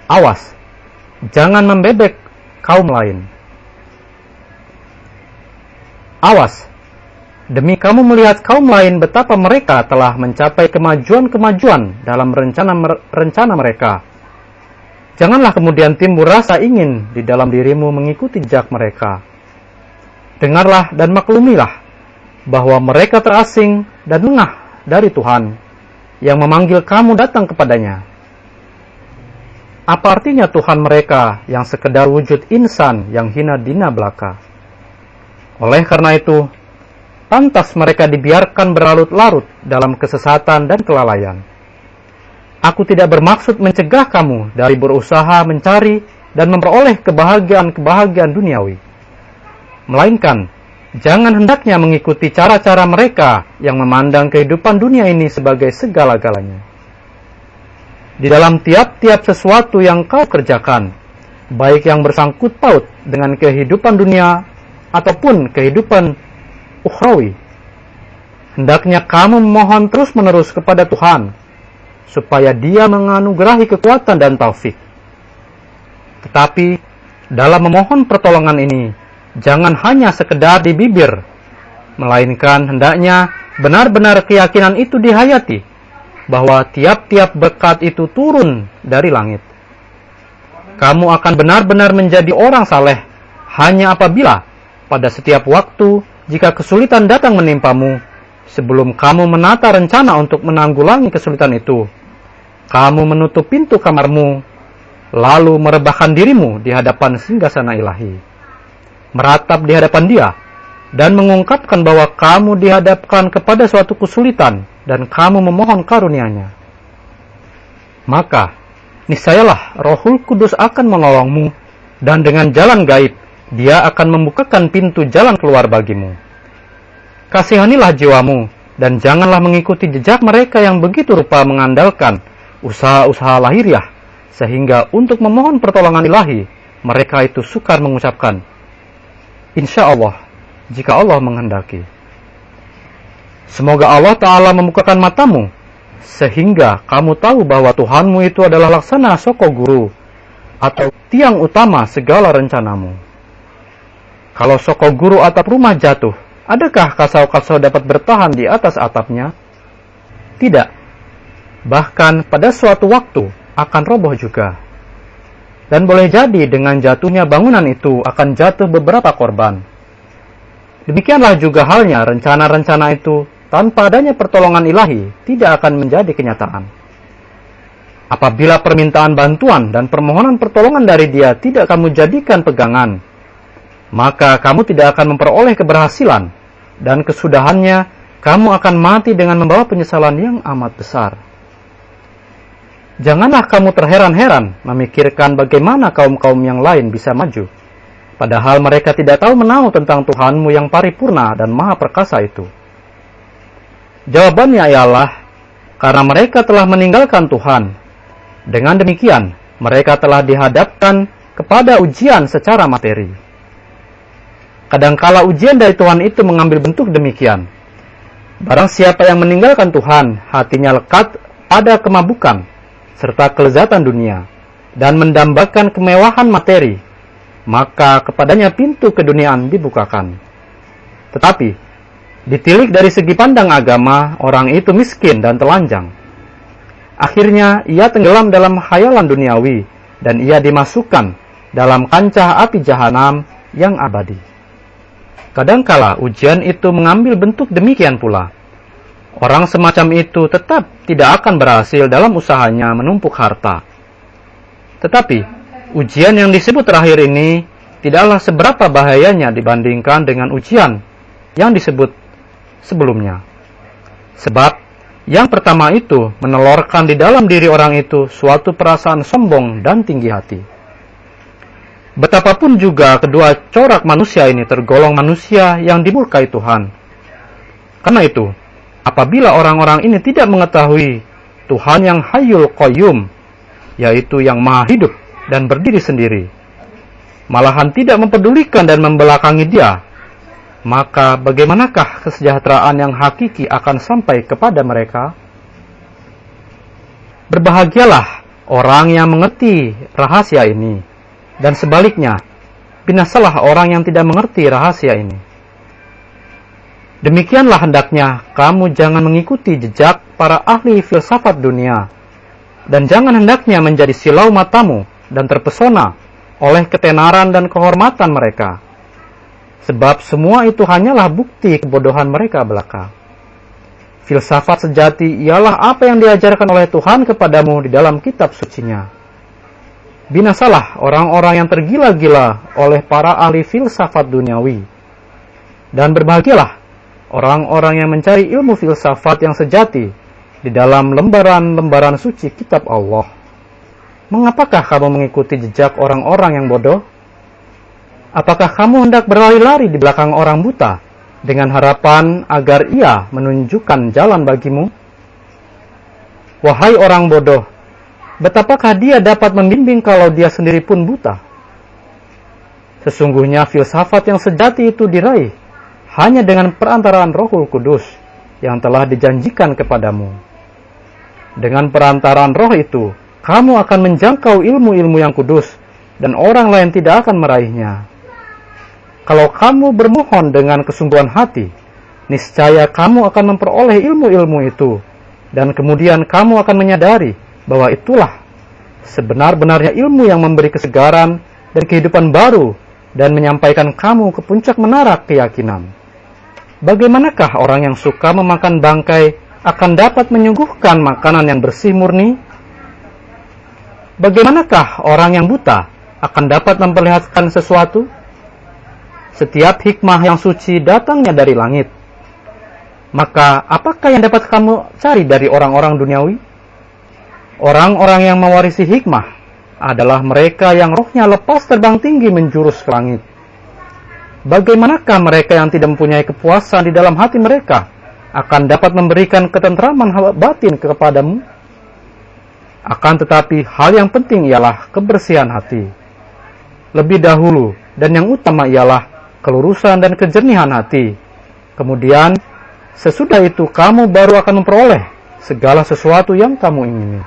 Awas, jangan membebek kaum lain. Awas, demi kamu melihat kaum lain betapa mereka telah mencapai kemajuan-kemajuan dalam rencana mereka. Janganlah kemudian timbul rasa ingin di dalam dirimu mengikuti jejak mereka. Dengarlah dan maklumilah bahwa mereka terasing dan lengah dari Tuhan yang memanggil kamu datang kepadanya. Apa artinya Tuhan mereka yang sekedar wujud insan yang hina dina belaka? Oleh karena itu, pantas mereka dibiarkan berlarut-larut dalam kesesatan dan kelalaian. Aku tidak bermaksud mencegah kamu dari berusaha mencari dan memperoleh kebahagiaan-kebahagiaan duniawi. Melainkan, jangan hendaknya mengikuti cara-cara mereka yang memandang kehidupan dunia ini sebagai segala-galanya. Di dalam tiap-tiap sesuatu yang kau kerjakan, baik yang bersangkut paut dengan kehidupan dunia ataupun kehidupan ukhrawi, hendaknya kamu memohon terus-menerus kepada Tuhan, supaya Dia menganugerahi kekuatan dan taufik. Tetapi, dalam memohon pertolongan ini, jangan hanya sekedar di bibir, melainkan hendaknya benar-benar keyakinan itu dihayati, bahwa tiap-tiap berkat itu turun dari langit. Kamu akan benar-benar menjadi orang saleh hanya apabila pada setiap waktu jika kesulitan datang menimpamu, sebelum kamu menata rencana untuk menanggulangi kesulitan itu, kamu menutup pintu kamarmu, lalu merebahkan dirimu di hadapan singgasana ilahi, meratap di hadapan Dia, dan mengungkapkan bahwa kamu dihadapkan kepada suatu kesulitan dan kamu memohon karunia-Nya. Maka, niscayalah Rohul Kudus akan menolongmu, dan dengan jalan gaib, Dia akan membukakan pintu jalan keluar bagimu. Kasihanilah jiwamu, dan janganlah mengikuti jejak mereka yang begitu rupa mengandalkan usaha-usaha lahiriah, sehingga untuk memohon pertolongan ilahi, mereka itu sukar mengucapkan, Insya Allah, jika Allah menghendaki. Semoga Allah Ta'ala membukakan matamu, sehingga kamu tahu bahwa Tuhanmu itu adalah laksana soko guru, atau tiang utama segala rencanamu. Kalau soko guru atap rumah jatuh, adakah kasau-kasau dapat bertahan di atas atapnya? Tidak. Bahkan pada suatu waktu akan roboh juga. Dan boleh jadi dengan jatuhnya bangunan itu akan jatuh beberapa korban. Demikianlah juga halnya rencana-rencana itu tanpa adanya pertolongan ilahi tidak akan menjadi kenyataan. Apabila permintaan bantuan dan permohonan pertolongan dari Dia tidak kamu jadikan pegangan, maka kamu tidak akan memperoleh keberhasilan, dan kesudahannya kamu akan mati dengan membawa penyesalan yang amat besar. Janganlah kamu terheran-heran memikirkan bagaimana kaum-kaum yang lain bisa maju, padahal mereka tidak tahu menahu tentang Tuhanmu yang paripurna dan maha perkasa itu. Jawabannya ialah, karena mereka telah meninggalkan Tuhan. Dengan demikian, mereka telah dihadapkan kepada ujian secara materi. Kadangkala ujian dari Tuhan itu mengambil bentuk demikian. Barang siapa yang meninggalkan Tuhan, hatinya lekat pada kemabukan, serta kelezatan dunia, dan mendambakan kemewahan materi, maka kepadanya pintu keduniaan dibukakan. Tetapi, ditilik dari segi pandang agama, orang itu miskin dan telanjang. Akhirnya, ia tenggelam dalam khayalan duniawi, dan ia dimasukkan dalam kancah api jahanam yang abadi. Kadangkala ujian itu mengambil bentuk demikian pula. Orang semacam itu tetap tidak akan berhasil dalam usahanya menumpuk harta. Tetapi, ujian yang disebut terakhir ini tidaklah seberapa bahayanya dibandingkan dengan ujian yang disebut sebelumnya. Sebab, yang pertama itu menelorkan di dalam diri orang itu suatu perasaan sombong dan tinggi hati. Betapapun juga kedua corak manusia ini tergolong manusia yang dimurkai Tuhan. Karena itu, apabila orang-orang ini tidak mengetahui Tuhan yang Hayyul Qayyum, yaitu yang maha hidup dan berdiri sendiri, malahan tidak mempedulikan dan membelakangi Dia, maka bagaimanakah kesejahteraan yang hakiki akan sampai kepada mereka? Berbahagialah orang yang mengerti rahasia ini, dan sebaliknya, binasalah orang yang tidak mengerti rahasia ini. Demikianlah hendaknya kamu jangan mengikuti jejak para ahli filsafat dunia, dan jangan hendaknya menjadi silau matamu dan terpesona oleh ketenaran dan kehormatan mereka, sebab semua itu hanyalah bukti kebodohan mereka belaka. Filsafat sejati ialah apa yang diajarkan oleh Tuhan kepadamu di dalam kitab sucinya. Binasalah orang-orang yang tergila-gila oleh para ahli filsafat duniawi, dan berbahagialah orang-orang yang mencari ilmu filsafat yang sejati di dalam lembaran-lembaran suci kitab Allah. Mengapakah kamu mengikuti jejak orang-orang yang bodoh? Apakah kamu hendak berlari-lari di belakang orang buta dengan harapan agar ia menunjukkan jalan bagimu? Wahai orang bodoh, betapakah dia dapat membimbing kalau dia sendiri pun buta? Sesungguhnya filsafat yang sejati itu diraih hanya dengan perantaraan Rohul Kudus yang telah dijanjikan kepadamu. Dengan perantaraan roh itu, kamu akan menjangkau ilmu-ilmu yang kudus, dan orang lain tidak akan meraihnya. Kalau kamu bermohon dengan kesungguhan hati, niscaya kamu akan memperoleh ilmu-ilmu itu, dan kemudian kamu akan menyadari bahwa itulah sebenar-benarnya ilmu yang memberi kesegaran dan kehidupan baru, dan menyampaikan kamu ke puncak menara keyakinan. Bagaimanakah orang yang suka memakan bangkai akan dapat menyuguhkan makanan yang bersih murni? Bagaimanakah orang yang buta akan dapat memperlihatkan sesuatu? Setiap hikmah yang suci datangnya dari langit. Maka apakah yang dapat kamu cari dari orang-orang duniawi? Orang-orang yang mewarisi hikmah adalah mereka yang rohnya lepas terbang tinggi menjurus ke langit. Bagaimanakah mereka yang tidak mempunyai kepuasan di dalam hati mereka akan dapat memberikan ketentraman batin kepadamu? Akan tetapi hal yang penting ialah kebersihan hati. Lebih dahulu dan yang utama ialah kelurusan dan kejernihan hati. Kemudian sesudah itu kamu baru akan memperoleh segala sesuatu yang kamu ingini.